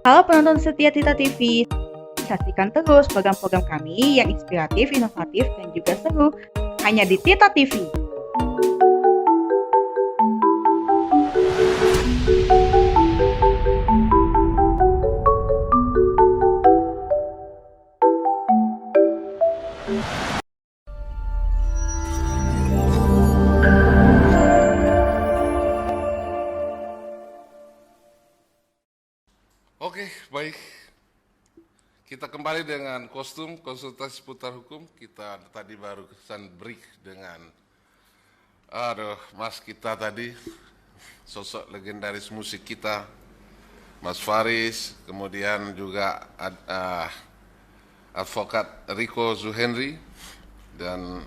Halo penonton setia Tita TV, saksikan terus program-program kami yang inspiratif, inovatif, dan juga seru hanya di Tita TV. Oke, baik. Kita kembali dengan kostum konsultasi seputar hukum. Kita tadi baru kesan break dengan Mas kita tadi, sosok legendaris musik kita, Mas Faris, kemudian juga advokat Riko Zuhenry, dan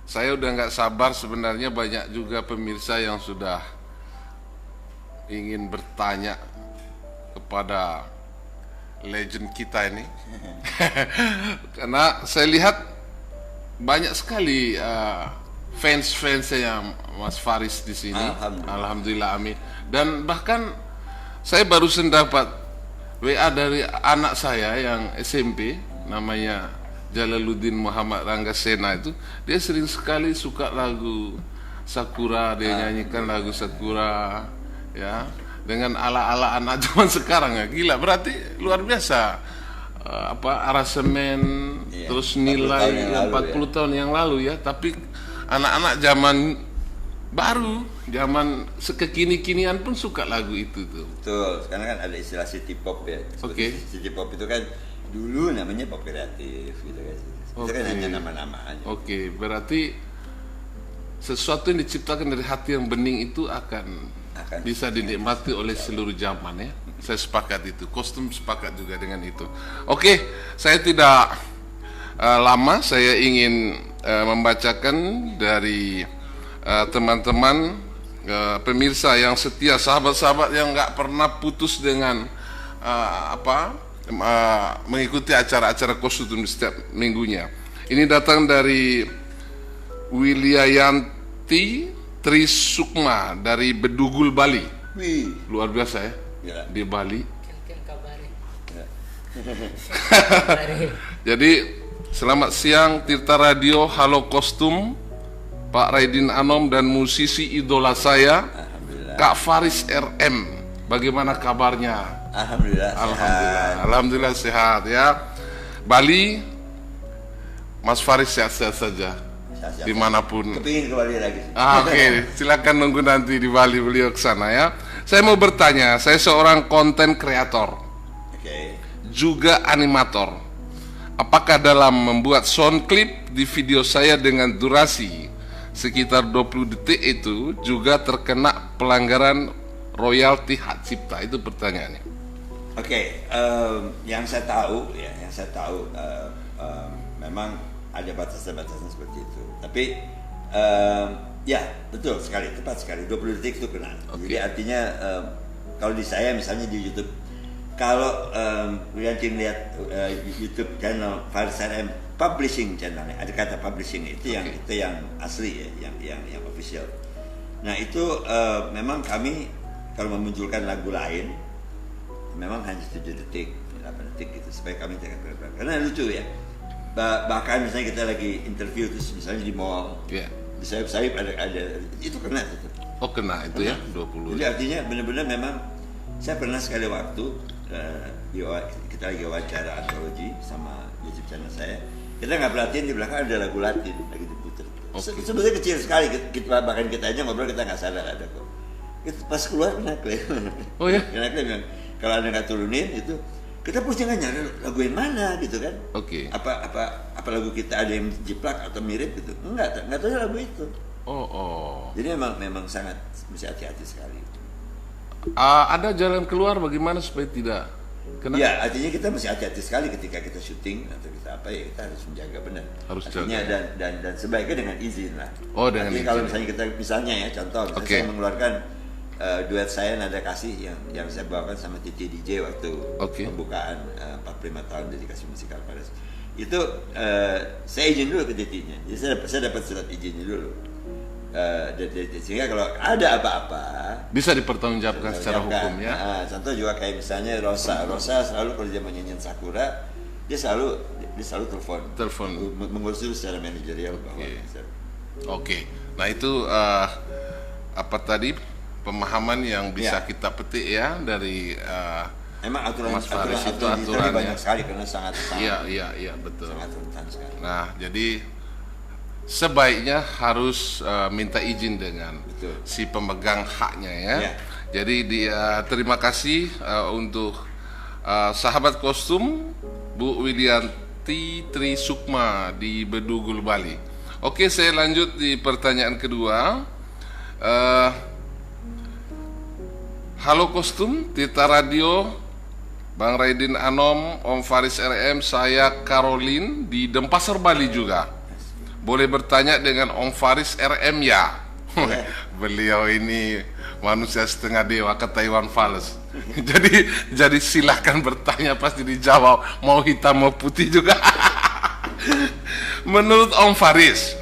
saya udah nggak sabar sebenarnya, banyak juga pemirsa yang sudah ingin bertanya kepada legend kita ini. Karena saya lihat banyak sekali fans-fans yang Mas Faris di sini. Alhamdulillah, amin. Dan bahkan saya barusan dapat WA dari anak saya yang SMP, namanya Jalaluddin Muhammad Ranggasena itu. Dia sering sekali suka lagu Sakura, dia nyanyikan lagu Sakura, ya, dengan ala-ala anak zaman sekarang, ya. Gila, berarti luar biasa. Aransemen, terus nilai 40 tahun yang lalu, ya. Tapi anak-anak zaman baru, zaman sekekini-kinian pun suka lagu itu tuh. Betul, sekarang kan ada istilah city pop, ya. Oke. City pop itu kan dulu namanya pop kreatif gitu kan. Itu kan hanya nama-nama aja. Oke, berarti sesuatu yang diciptakan dari hati yang bening itu akan bisa dinikmati oleh seluruh zaman, ya. Saya sepakat itu. Kostum sepakat juga dengan itu. Oke, saya tidak lama. Saya ingin membacakan dari teman-teman pemirsa yang setia, sahabat-sahabat yang nggak pernah putus dengan mengikuti acara-acara kostum setiap minggunya. Ini datang dari Wilyayanti Trisukma dari Bedugul, Bali. Wih, Luar biasa, ya. gila. Di Bali. Ya. Jadi selamat siang Tirta Radio, halo kostum, Pak Raidin Anom dan musisi idola saya, Alhamdulillah. Kak Faris RM. Bagaimana kabarnya? Alhamdulillah. Alhamdulillah, alhamdulillah sehat, ya. Bali, Mas Faris sehat-sehat saja. Sehat-sehat. Dimanapun. Kepingin ke Bali lagi. Oke, silakan nunggu nanti di Bali beliau ke sana, ya. Saya mau bertanya, saya seorang konten kreator, Oke. juga animator. Apakah dalam membuat sound clip di video saya dengan durasi sekitar 20 detik itu juga terkena pelanggaran royalti hak cipta? Itu pertanyaannya. Oke, yang saya tahu memang ada batasan-batasan seperti itu. Tapi ya betul sekali, tepat sekali. 20 detik itu kena. Jadi artinya kalau di saya misalnya di YouTube, kalau Wiyanti lihat YouTube channel Faris RM publishing channelnya, ada kata publishing itu yang asli, ya, yang official. Nah itu memang kami kalau memunculkan lagu lain memang hanya 7 detik, 8 detik gitu, supaya kami tidak bergerak. Karena lucu, ya. Bahkan misalnya kita lagi interview terus misalnya di mall, Ya. di sayap-sayap ada itu kena itu. Oh, kena itu, ya, 20. Jadi artinya benar-benar memang saya pernah sekali waktu kita lagi wawancara antologi sama YouTube channel saya, kita nggak perhatiin di belakang ada lagu Latin lagi diputer. Sebetulnya kecil sekali, bahkan kita aja ngobrol kita nggak sadar ada kok. Itu pas keluar kena klaim. Oh, ya? Kena klaim. Kalau anda nggak turunin itu, kita pusing kan nyari lagu yang mana gitu kan? Oke. Apa lagu kita ada yang jiplak atau mirip gitu? Nggak tahu lagu itu. Oh. Jadi memang sangat mesti hati-hati sekali. Ada jalan keluar bagaimana supaya tidak kena? Ya, artinya kita mesti hati-hati sekali ketika kita syuting atau kita apa, ya kita harus menjaga benar. Harus artinya jaga. dan sebaiknya dengan izin lah. Oh, dengan Artinya izin. kalau misalnya ya contoh, misalnya saya mengeluarkan duet saya Nada Kasih yang saya bawakan sama Titi DJ waktu pembukaan 45 tahun dedikasi musikal Faris. Itu saya izin dulu ke Titinya. Jadi saya dapat surat izinnya dulu. Sehingga kalau ada apa-apa bisa dipertanggungjawabkan secara hukum ya. Contoh juga kayak misalnya Rosa selalu kalau dia menyanyiin Sakura, dia selalu telepon mengurus dulu secara manajerial bahwa Oke. Nah itu apa tadi pemahaman yang bisa kita petik ya dari emang aturan aturannya banyak sekali karena sangat iya betul. Sangat rentan sekali. Nah jadi sebaiknya harus minta izin dengan si pemegang haknya ya. Jadi terima kasih untuk sahabat kostum Bu Widianti Trisukma di Bedugul, Bali. Oke, saya lanjut di pertanyaan kedua. Halo kostum, Tirta Radio, Bang Raidin Anom, Om Faris RM, saya Caroline di Denpasar, Bali juga. Boleh bertanya dengan Om Faris RM ya? Beliau ini manusia setengah dewa ke Taiwan Fales. jadi silahkan bertanya, pasti dijawab, mau hitam mau putih juga. Menurut Om Faris,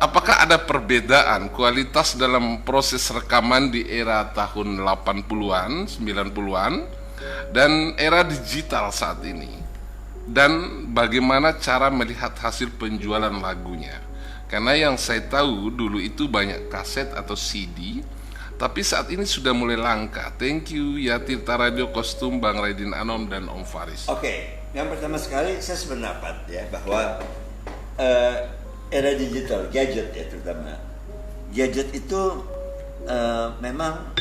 apakah ada perbedaan kualitas dalam proses rekaman di era tahun 80-an, 90-an dan era digital saat ini? Dan bagaimana cara melihat hasil penjualan lagunya? Karena yang saya tahu dulu itu banyak kaset atau CD, tapi saat ini sudah mulai langka. Thank you ya Tirta Radio Kostum, Bang Raidin Anom dan Om Faris. Oke, yang pertama sekali saya sependapat ya bahwa era digital, gadget ya terutama, gadget itu memang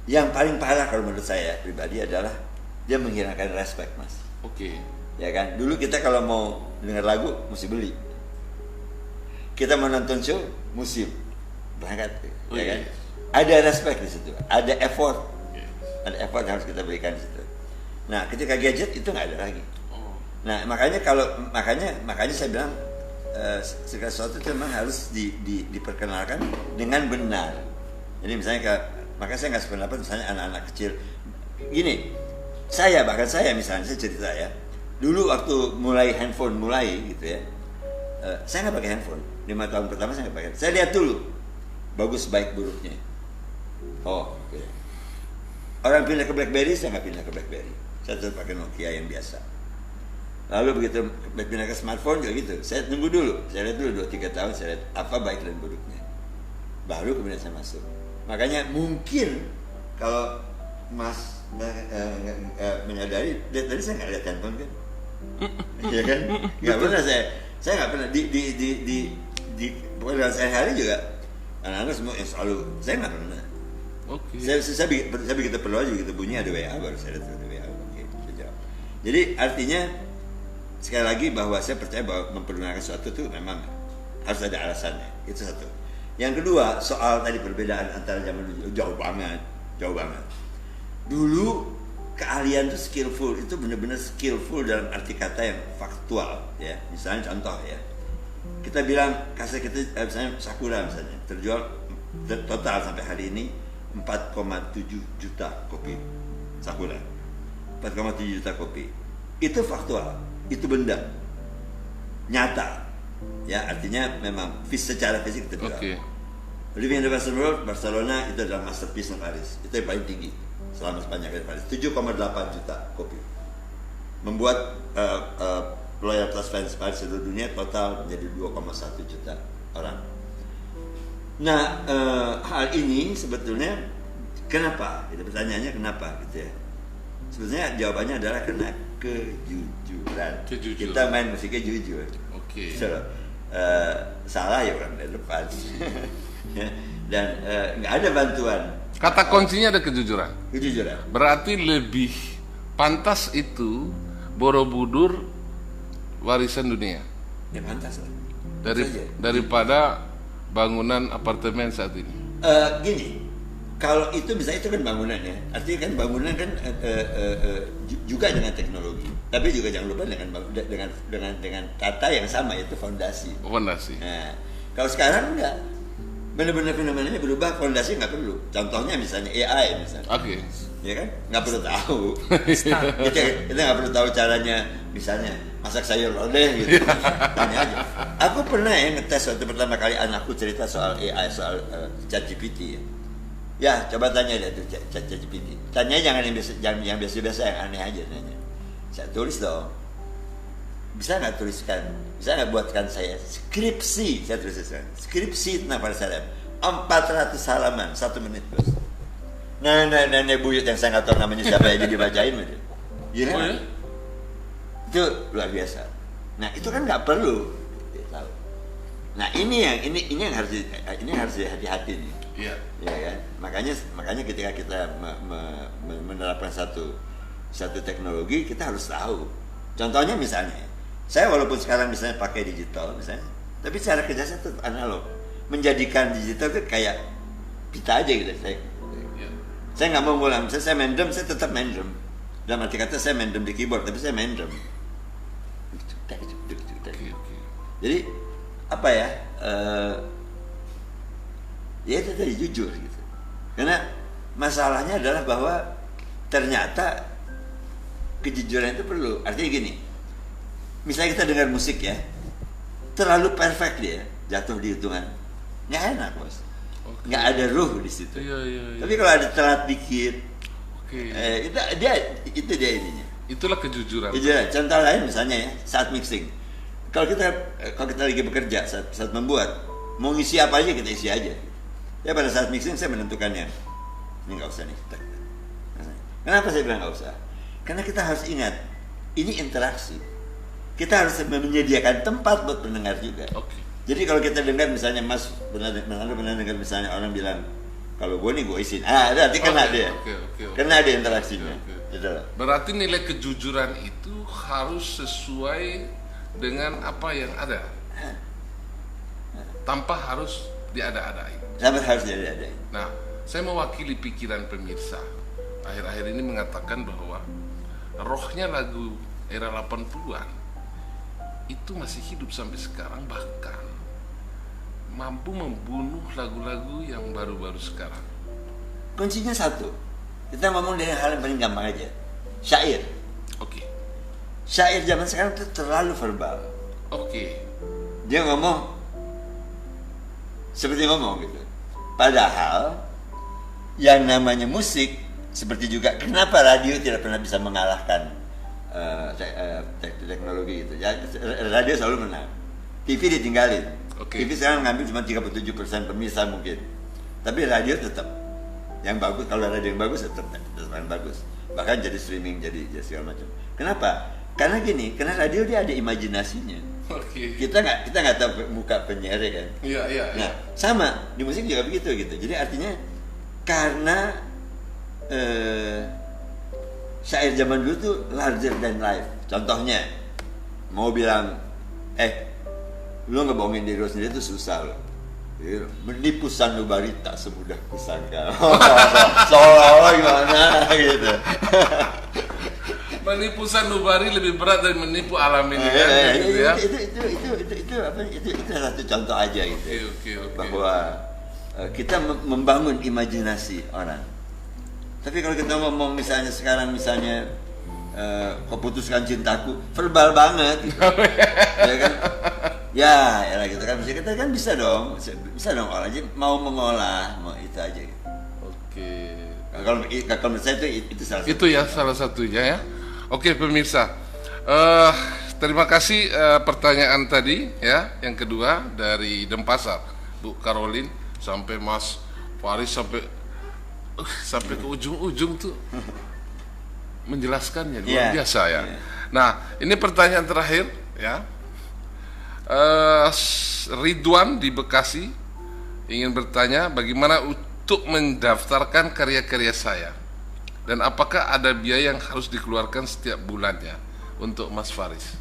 yang paling parah kalau menurut saya pribadi adalah dia menghilangkan respect, Mas. Oke. Ya kan, dulu kita kalau mau dengar lagu mesti beli, kita mau nonton show mesti berangkat, ya kan. Ada respect di situ, ada effort, yang harus kita berikan di situ. Nah, ketika gadget itu nggak ada lagi. Nah, makanya saya bilang segala sesuatu itu memang harus diperkenalkan dengan benar. Jadi misalnya makanya saya nggak sependapat misalnya anak-anak kecil gini. Bahkan saya misalnya, saya cerita ya, dulu waktu mulai handphone gitu ya, saya nggak pakai handphone. 5 tahun pertama saya nggak pakai. Saya lihat dulu bagus baik buruknya. Okay. Orang pindah ke BlackBerry, saya nggak pindah ke BlackBerry. Saya tetap pakai Nokia yang biasa. Lalu begitu pindah ke smartphone juga gitu. Saya tunggu dulu, saya lihat dulu 2-3 tahun, saya lihat apa baik dan buruknya. Baru kemudian saya masuk. Makanya mungkin kalau Mas menyadari, tadi saya nggak lihat handphone kan, ya kan, nggak pernah saya nggak pernah di pokoknya sehari-hari juga anak-anak semua yang selalu saya nggak pernah. Oke. Saya begitu perlu aja begitu bunyi ada WA baru saya lihat ada WA. Oke, saya jawab. Jadi artinya sekali lagi bahwa saya percaya bahwa mempergunakan sesuatu itu memang harus ada alasannya. Itu satu. Yang kedua soal tadi perbedaan antara zaman dulu jauh banget. Dulu keahlian itu skillful, itu benar-benar skillful dalam arti kata yang faktual ya. Misalnya contoh ya, kita bilang kaset kita misalnya Sakura misalnya terjual total sampai hari ini 4,7 juta kopi Sakura, 4,7 juta kopi. Itu faktual, itu benda nyata ya, artinya memang secara fisik kita bilang. Living in the Western World, Barcelona itu adalah masterpiece Paris, itu yang paling tinggi selama sepanjang hari Paris, 7,8 juta kopi, membuat loyalitas fans Paris seluruh dunia total menjadi 2,1 juta orang. Nah, hal ini sebetulnya kenapa? Itu pertanyaannya kenapa gitu ya. Sebetulnya jawabannya adalah karena kejujuran. Kita main musiknya jujur. Oke. So, salah ya orang dari depan. Dan nggak ada bantuan. Kata kuncinya ada kejujuran. Kejujuran. Berarti lebih pantas itu Borobudur warisan dunia. Ya pantas lah. Daripada bangunan apartemen saat ini. Gini, kalau itu bisa itu kan bangunan ya. Artinya kan bangunan kan juga dengan teknologi. Tapi juga jangan lupa dengan tata yang sama, yaitu fondasi. Fondasi. Nah, kalau sekarang enggak. Benar-benar fenomenanya berubah, fondasi nggak perlu. Contohnya misalnya AI misalnya. Oke. ya kan? Nggak perlu tahu. kita nggak perlu tahu caranya, misalnya masak sayur lodeh gitu. Tanya aja. Aku pernah ya ngetes waktu pertama kali anakku cerita soal AI, soal ChatGPT ya. Ya, coba tanya dia tuh ChatGPT. Tanya jangan yang biasa-biasa, yang aneh aja tanya. Saya tulis dong. Bisa nggak tuliskan? Bisa nggak buatkan saya skripsi? Saya tuliskan skripsi tentang Paris-Salem 400 halaman 1 menit bos. Nah, nenek buyut yang saya nggak tahu namanya siapa aja dibacain gitu. Gila. Oh, ya? Itu luar biasa. Nah itu kan nggak perlu. Tahu. Nah ini yang harus hati-hati nih. Iya. Ya kan. Makanya ketika kita menerapkan satu teknologi, kita harus tahu. Contohnya misalnya, saya walaupun sekarang misalnya pakai digital misalnya, tapi cara kerja saya tetap analog. Menjadikan digital itu kayak pita aja gitu. Saya nggak mau ngulang. Misalnya saya main drum, saya tetap main drum. Dalam arti kata saya main drum di keyboard, tapi saya main drum. Jadi apa ya? Ya itu tadi jujur gitu. Karena masalahnya adalah bahwa ternyata kejujuran itu perlu. Artinya gini, misalnya kita dengar musik ya, terlalu perfect dia, jatuh di hitungan, nggak enak bos, nggak ada ruh di situ. Iya. Tapi kalau ada telat dikit, itu dia ininya. Itulah kejujuran. Contoh lain misalnya ya, saat mixing, kalau kita lagi bekerja, saat membuat, mau ngisi apa aja kita isi aja. Ya pada saat mixing saya menentukannya, ini nggak usah nih. Kenapa saya bilang nggak usah? Karena kita harus ingat, ini interaksi. Kita harus menyediakan tempat buat pendengar juga. Jadi kalau kita dengar misalnya Mas pernah dengar misalnya orang bilang, kalau gue nih gue isin, berarti kena dia. Kena dia interaksinya. Gitu. Berarti nilai kejujuran itu harus sesuai dengan apa yang ada, tanpa harus diada-adain. Harus diada-adain. Nah, saya mewakili pikiran pemirsa. Akhir-akhir ini mengatakan bahwa rohnya lagu era 80-an itu masih hidup sampai sekarang, bahkan mampu membunuh lagu-lagu yang baru-baru sekarang. Kuncinya satu, kita ngomong dari hal yang paling gampang aja, syair. Syair zaman sekarang itu terlalu verbal. Dia ngomong seperti ngomong gitu. Padahal yang namanya musik, seperti juga kenapa radio tidak pernah bisa mengalahkan teknologi itu. Ya, radio selalu menang. TV ditinggalin. TV sekarang ngambil cuma 37% pemirsa mungkin. Tapi radio tetap yang bagus. Kalau radio yang bagus tetap bagus. Bahkan jadi streaming, jadi segala macam. Kenapa? Karena gini, karena radio dia ada imajinasinya. Kita nggak tahu muka penyiar kan. Iya. Nah, sama di musik juga begitu gitu. Jadi artinya karena syair zaman dulu tuh larger than life. Contohnya mau bilang, lu ngebohongin diri lu sendiri itu susah loh. Menipu sanubari tak semudah kusangka. Seolah-olah gimana gitu. Menipu sanubari lebih berat dari menipu alam ini kan? Itu satu contoh aja gitu. Bahwa kita membangun imajinasi orang. Tapi kalau kita ngomong misalnya sekarang misalnya kau putuskan cintaku, verbal banget gitu. Ya kan? Ya gitu kan. Kita kan bisa dong olah aja, mau mengolah, mau itu aja gitu. Kalau menurut saya itu salah satu. Itu ya salah satunya ya. Pemirsa, terima kasih pertanyaan tadi ya. Yang kedua dari Denpasar, Bu Caroline, sampai Mas Faris sampai ke ujung-ujung tuh menjelaskannya luar biasa ya. Nah, ini pertanyaan terakhir ya. Ridwan di Bekasi ingin bertanya bagaimana untuk mendaftarkan karya-karya saya. Dan apakah ada biaya yang harus dikeluarkan setiap bulannya untuk Mas Faris?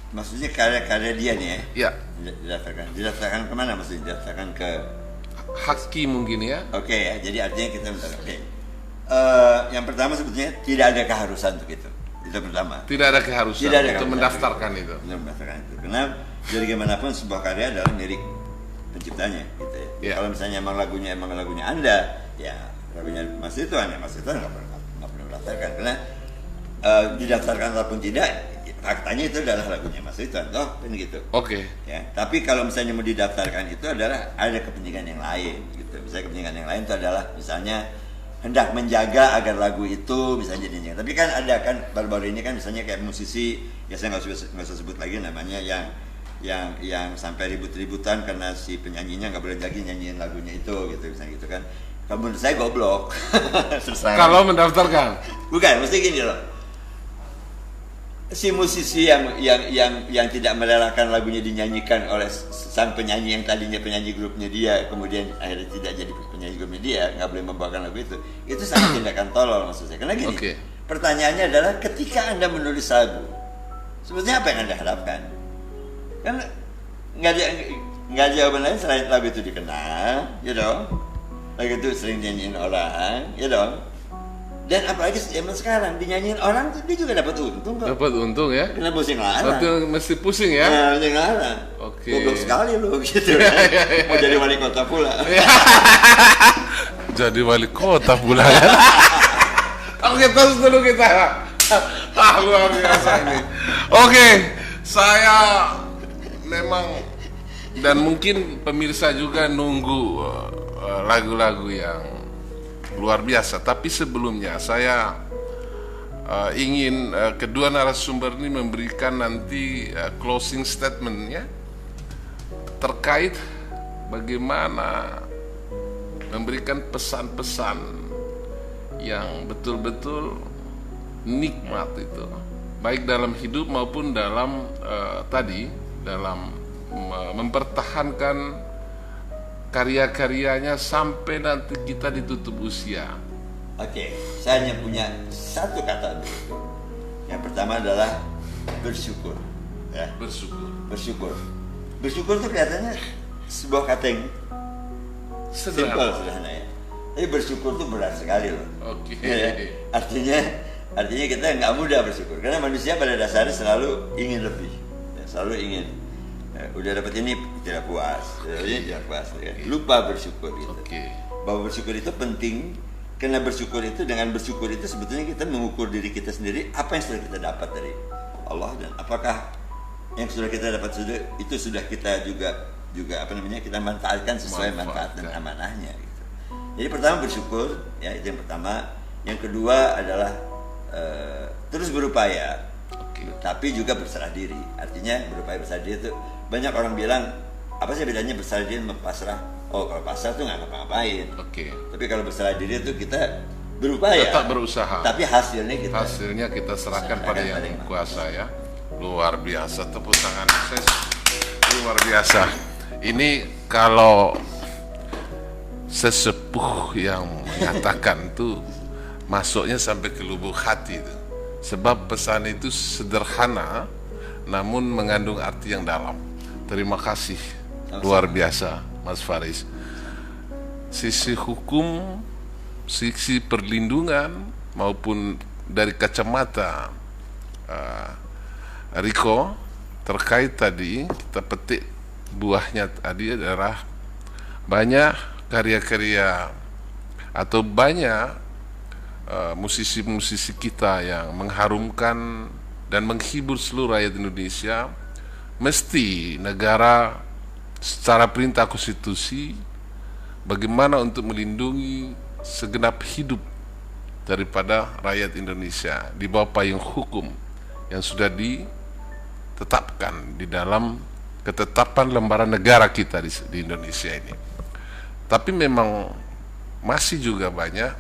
Maksudnya karya-karya dia nih ya? Iya. Didaftarkan kemana maksudnya? Didaftarkan ke Haki mungkin ya? Ya. Jadi artinya kita yang pertama sebetulnya tidak ada keharusan untuk itu. Itu pertama. Tidak ada keharusan untuk mendaftarkan itu. Karena jadi gimana pun sebuah karya adalah milik penciptanya gitu ya. Kalau misalnya emang lagunya Anda, ya lagunya Mas Ridwan ya Mas Ridwan nggak pernah mendaftarkan karena didaftarkan ataupun tidak faktanya itu adalah lagunya Mas Ridwan toh kan gitu. Oke. Ya, tapi kalau misalnya mau didaftarkan itu adalah ada kepentingan yang lain gitu. Misalnya kepentingan yang lain itu adalah misalnya hendak menjaga agar lagu itu bisa jadi nyanyi. Tapi kan ada kan baru-baru ini kan misalnya kayak musisi ya saya nggak usah sebut lagi namanya yang sampai ribut-ributan karena si penyanyinya nggak boleh lagi nyanyiin lagunya itu gitu misalnya gitu kan. Kalau menurut saya goblok. Kalau mendaftarkan. Bukan, mesti gini loh. Si musisi yang tidak merelakan lagunya dinyanyikan oleh sang penyanyi yang tadinya penyanyi grupnya dia, kemudian akhirnya tidak jadi penyanyi grupnya dia, nggak boleh membawakan lagu itu sangat tindakan tolol maksud saya. Karena gini, pertanyaannya adalah ketika Anda menulis lagu, sebetulnya apa yang Anda harapkan? Kan nggak ada jawaban lain selain lagu itu dikenal, ya dong. Lagu itu sering dinyanyiin orang, ya dong. Dan apalagi zaman sekarang dinyanyiin orang tuh dia juga dapat untung kok. Dapat untung ya? Kena pusing larang. Mesti pusing ya? Nah, pusing larang. Oke. Goblok sekali lu gitu. Mau jadi wali kota pula. Jadi wali kota pula kan? Oke, terus dulu kita. Luar biasa ini. Oke, saya memang dan mungkin pemirsa juga nunggu lagu-lagu yang luar biasa. Tapi sebelumnya saya ingin kedua narasumber ini memberikan nanti closing statement-nya terkait bagaimana memberikan pesan-pesan yang betul-betul nikmat itu, baik dalam hidup maupun dalam dalam mempertahankan karya-karyanya sampai nanti kita ditutup usia. Oke, saya hanya punya satu kata untuk itu. Yang pertama adalah bersyukur. Ya. Bersyukur itu kelihatannya sebuah kata yang sederhana ya. Tapi bersyukur itu berat sekali loh. Oke. Ya, artinya kita nggak mudah bersyukur karena manusia pada dasarnya selalu ingin lebih, ya, selalu ingin. Udah dapat ini tidak puas, tidak puas, ya. Lupa bersyukur gitu. Bahwa bersyukur itu penting, karena bersyukur itu dengan bersyukur itu sebetulnya kita mengukur diri kita sendiri apa yang sudah kita dapat dari Allah dan apakah yang sudah kita dapat itu sudah kita juga kita manfaatkan sesuai manfaat dan amanahnya. Gitu. Jadi pertama bersyukur, ya itu yang pertama. Yang kedua adalah terus berupaya. Tapi juga berserah diri. Artinya berupaya berserah diri itu banyak orang bilang apa sih bedanya berserah diri sama pasrah? Oh kalau pasrah tuh nggak ngapa-ngapain. Tapi kalau berserah diri itu kita berupaya. Tetap berusaha. Tapi hasilnya kita serahkan pada yang kuasa ya. Luar biasa, tepuk tangan saya. Luar biasa. Ini kalau sesepuh yang mengatakan tuh masuknya sampai ke lubuk hati tuh. Sebab pesan itu sederhana namun mengandung arti yang dalam. Terima kasih, luar biasa Mas Faris. Sisi hukum, sisi perlindungan maupun dari kacamata Riko terkait tadi kita petik buahnya tadi adalah banyak karya-karya atau banyak musisi-musisi kita yang mengharumkan dan menghibur seluruh rakyat Indonesia. Mesti negara secara perintah konstitusi bagaimana untuk melindungi segenap hidup daripada rakyat Indonesia di bawah payung hukum yang sudah ditetapkan di dalam ketetapan lembaran negara kita di Indonesia ini. Tapi memang masih juga banyak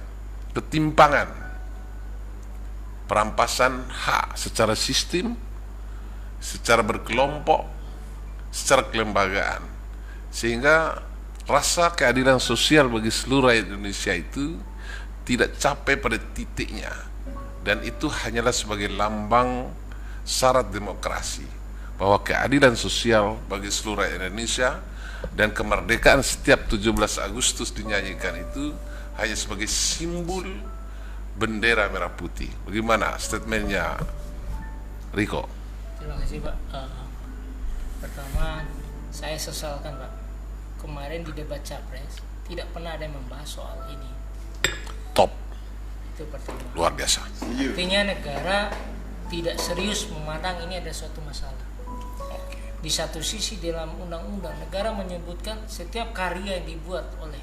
ketimpangan, perampasan hak secara sistem, secara berkelompok, secara kelembagaan, sehingga rasa keadilan sosial bagi seluruh rakyat Indonesia itu tidak capai pada titiknya, dan itu hanyalah sebagai lambang syarat demokrasi bahwa keadilan sosial bagi seluruh rakyat Indonesia dan kemerdekaan setiap 17 Agustus dinyanyikan itu hanya sebagai simbol bendera merah putih. Bagaimana statementnya Riko? Terima kasih Pak. Pertama saya sesalkan Pak, kemarin di debat capres tidak pernah ada yang membahas soal ini. Itu pertama. Luar biasa. Artinya negara tidak serius memandang ini ada suatu masalah. Di satu sisi dalam undang-undang negara menyebutkan setiap karya yang dibuat oleh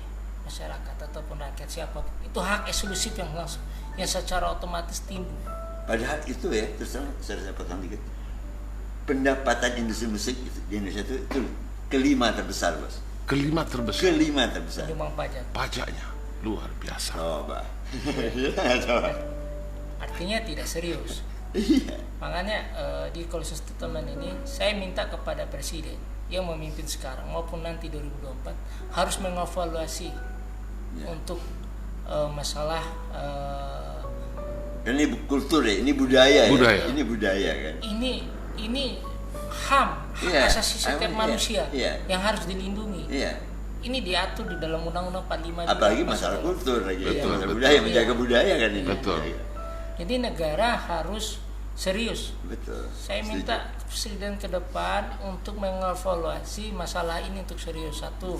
masyarakat ataupun rakyat siapapun itu hak eksklusif yang langsung yang secara otomatis timbul. Padahal itu ya, terus saya potong dikit. Pendapatan industri musik di Indonesia itu kelima terbesar, Bos. Kelima terbesar. Kelima terbesar. Memang pajak. Pajaknya luar biasa. Coba. Artinya tidak serius. Iya. Makanya di closing statement ini saya minta kepada Presiden yang memimpin sekarang maupun nanti 2024 harus mengevaluasi untuk masalah Ini kultur ya, ini budaya. Budaya. Ya. Ini budaya kan. ini HAM, hak asasi setiap manusia yang harus dilindungi. Iya. Ini diatur di dalam Undang-Undang 45. Apalagi masalah kultur lagi. Betul, Masalah betul. budaya, menjaga budaya kan ini. Betul. Jadi negara harus serius. Betul. Saya minta Presiden ke depan untuk mengevaluasi masalah ini untuk serius. Satu,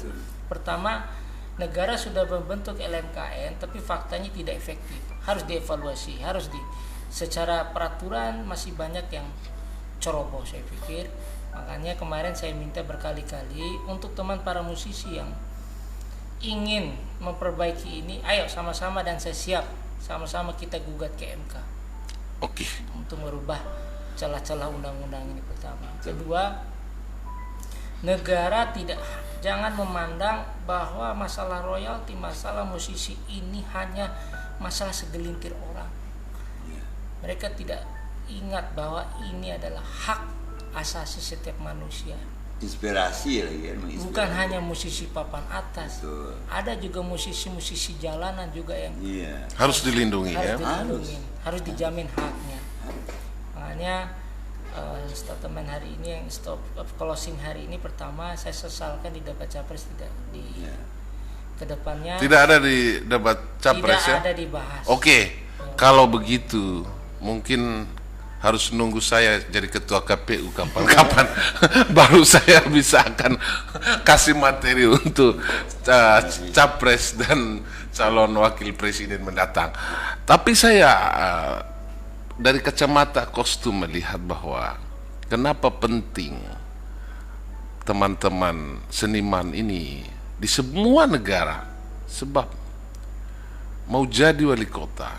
pertama, negara sudah membentuk LMKN, tapi faktanya tidak efektif. Harus dievaluasi, secara peraturan masih banyak yang ceroboh saya pikir. Makanya kemarin saya minta berkali-kali untuk teman para musisi yang ingin memperbaiki ini, ayo sama-sama dan saya siap sama-sama kita gugat ke MK. Oke. Untuk merubah celah-celah undang-undang ini pertama. Kedua, negara jangan memandang bahwa masalah royalti, masalah musisi ini hanya masalah segelintir orang. Mereka tidak ingat bahwa ini adalah hak asasi setiap manusia. Inspirasi lagi kan. Bukan hanya musisi papan atas. Betul. Ada juga musisi-musisi jalanan juga yang Harus dilindungi ya. harus dijamin haknya. Makanya statement hari ini yang closing hari ini pertama saya sesalkan di debat capres tidak di kedepannya Tidak ada di debat capres ya. Tidak ada dibahas. Oke. Kalau begitu mungkin harus nunggu saya jadi ketua KPU kapan-kapan baru saya bisa akan kasih materi untuk capres dan calon wakil presiden mendatang. Tapi saya dari kacamata kostum melihat bahwa kenapa penting teman-teman seniman ini di semua negara, sebab mau jadi wali kota,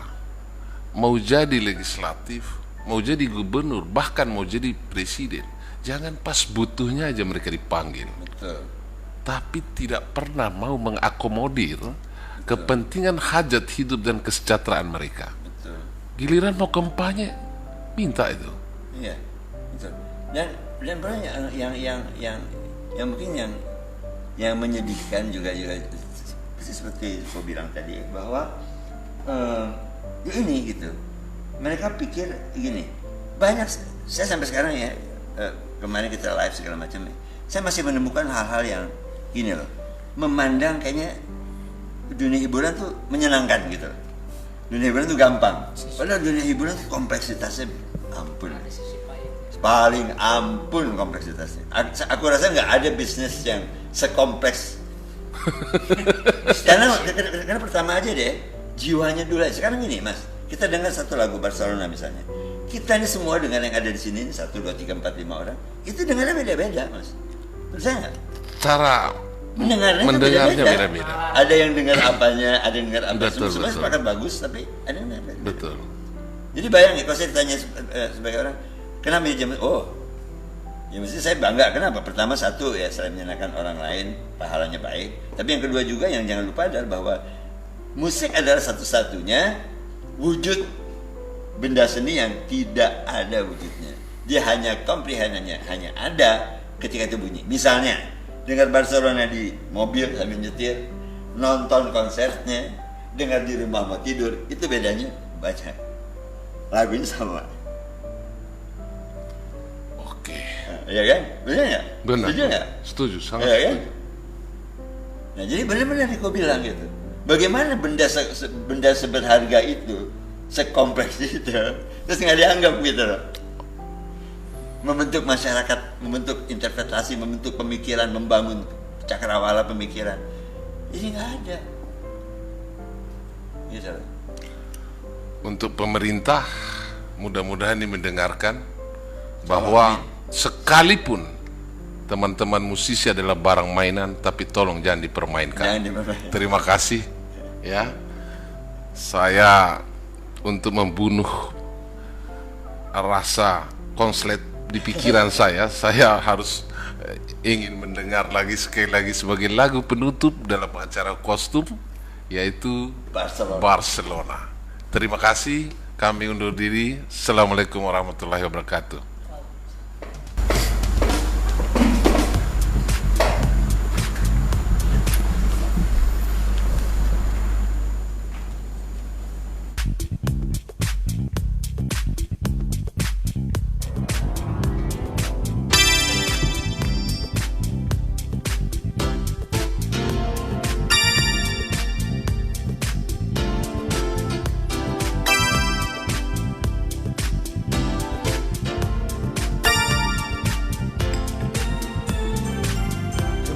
mau jadi legislatif, mau jadi gubernur, bahkan mau jadi presiden, jangan pas butuhnya aja mereka dipanggil. Betul. Tapi tidak pernah mau mengakomodir kepentingan hajat hidup dan kesejahteraan mereka. Betul. Giliran mau kampanye, minta itu. Iya, betul. Dan banyak yang mungkin yang menyedihkan juga seperti kau bilang tadi bahwa ini gitu. Mereka pikir gini, banyak saya sampai sekarang ya kemarin kita live segala macam, saya masih menemukan hal-hal yang gini loh, memandang kayaknya dunia hiburan tuh menyenangkan gitu. Dunia hiburan tuh gampang, padahal dunia hiburan tuh kompleksitasnya ampun, paling ampun kompleksitasnya. Aku rasa nggak ada bisnis yang sekompleks. karena pertama aja deh jiwanya dulu. Sekarang gini Mas, kita dengar satu lagu Barcelona misalnya, kita ini semua dengan yang ada di sini 1, 2, 3, 4, 5 orang itu dengarnya beda-beda Mas. Percaya nggak? Cara mendengarnya beda-beda. Ada yang dengar apanya, ada yang dengar apa. Semua betul. sepakat bagus, tapi ada yang dengar beda. Betul. Jadi bayangin kalau saya ditanya sebagai orang, kenapa jam? Oh, ya mesti saya bangga. Kenapa? Pertama satu ya, saya menyenangkan orang lain, pahalanya baik. Tapi yang kedua juga yang jangan lupa adalah bahwa musik adalah satu-satunya wujud benda seni yang tidak ada wujudnya. Dia hanya komprehensinya hanya ada ketika itu bunyi. Misalnya dengar Barcelona di mobil sambil nyetir, nonton konsernya, dengar di rumah mau tidur, itu bedanya banyak. Lagunya sama. Oke. Iya kan? Benar nggak? Benar. Setuju nggak? Setuju, sangat Iya kan? setuju. Nah jadi benar-benar kau bilang gitu. Bagaimana benda seberharga itu, sekompleks itu, terus nggak dianggap gitu loh. Membentuk masyarakat, membentuk interpretasi, membentuk pemikiran, membangun cakrawala pemikiran. Ini nggak ada. Gitu loh. untuk pemerintah, mudah-mudahan ini mendengarkan bahwa sekalipun teman-teman musisi adalah barang mainan, tapi tolong jangan dipermainkan. Terima kasih ya. Saya untuk membunuh rasa konslet di pikiran saya harus ingin mendengar lagi sekali lagi sebagai lagu penutup dalam acara kostum, yaitu Barcelona. Terima kasih, kami undur diri. Assalamualaikum warahmatullahi wabarakatuh.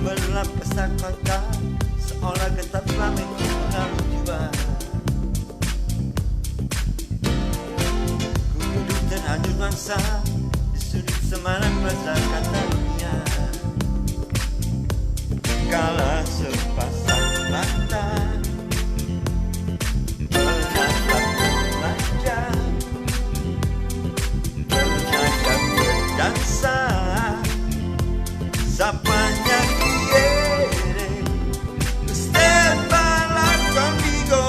Gemerlap kesak kota, seolah getar flamenco mengalun jiwa. Ku duduk terhanyut mangsa di sudut semalam plaza Catalunya. Kala sepasang mata menatap wajah, mengajak berdansa, sapanya quiere usted bailar conmigo.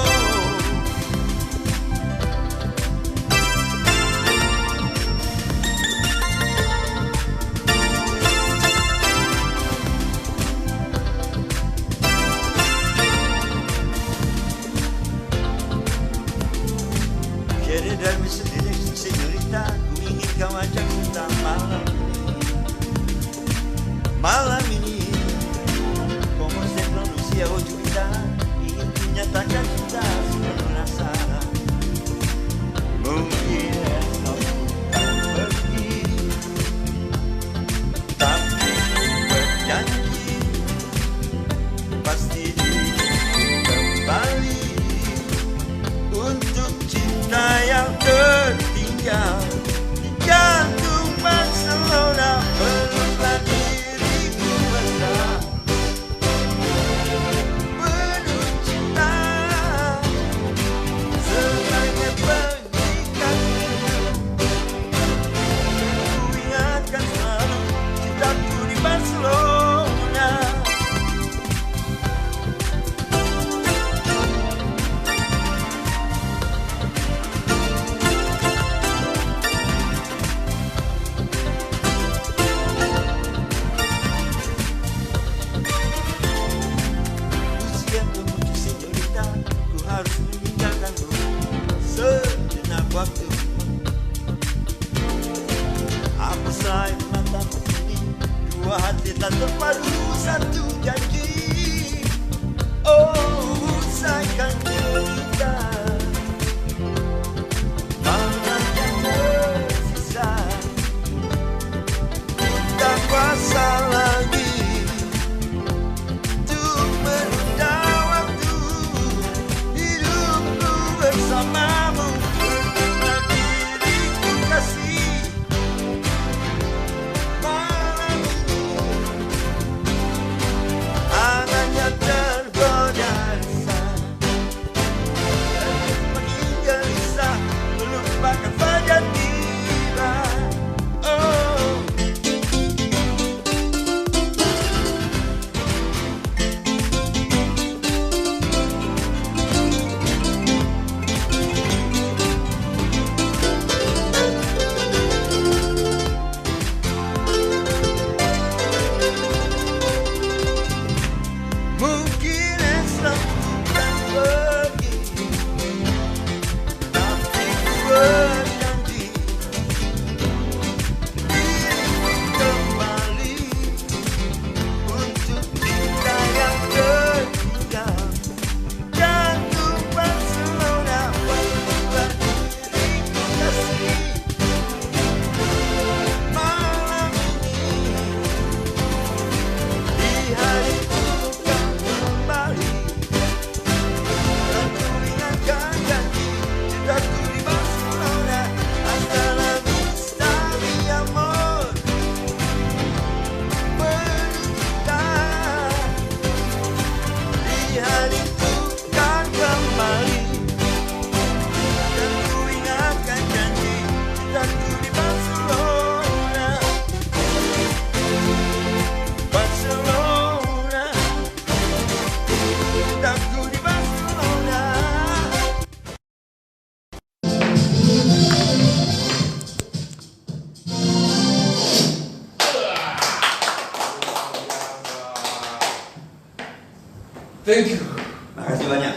Quiere darme su derecho, señorita, ku ingin kau ajak serta malam ini, como se pronuncia ojita, ingin kunyatakan cinta sepenuh rasa. Mungkin esok kau pergi, tapi berjanji pasti kembali untuk cinta yang tertinggal di jantung Barcelona. Peluklah diriku bersama penuh cinta, sebagai pengikat ku ingatkan selalu cintaku di Barcelona. Harus meninggalkanmu sejenak waktu. Hapuslah matamu ini, dua hati tak terpadu, satu janji. Oh, usaikan cerita malam yang tersisa, tak kuasa lagi untuk menunda waktu hidupku bersamamu. Pergilah diriku kasih malam ini, angannya tergoda resah, semakin gelisah melupakan fajar tiba. Oh, mungkin esok bukan pergi, tapi ku berjanji diriku kembali untuk cinta yang tertinggal. Jantung Barcelona, peluklah diriku kasih malam ini, di hariku kau kembali, dan ku ingatkan janji cintaku Thank you. Makasih banyak.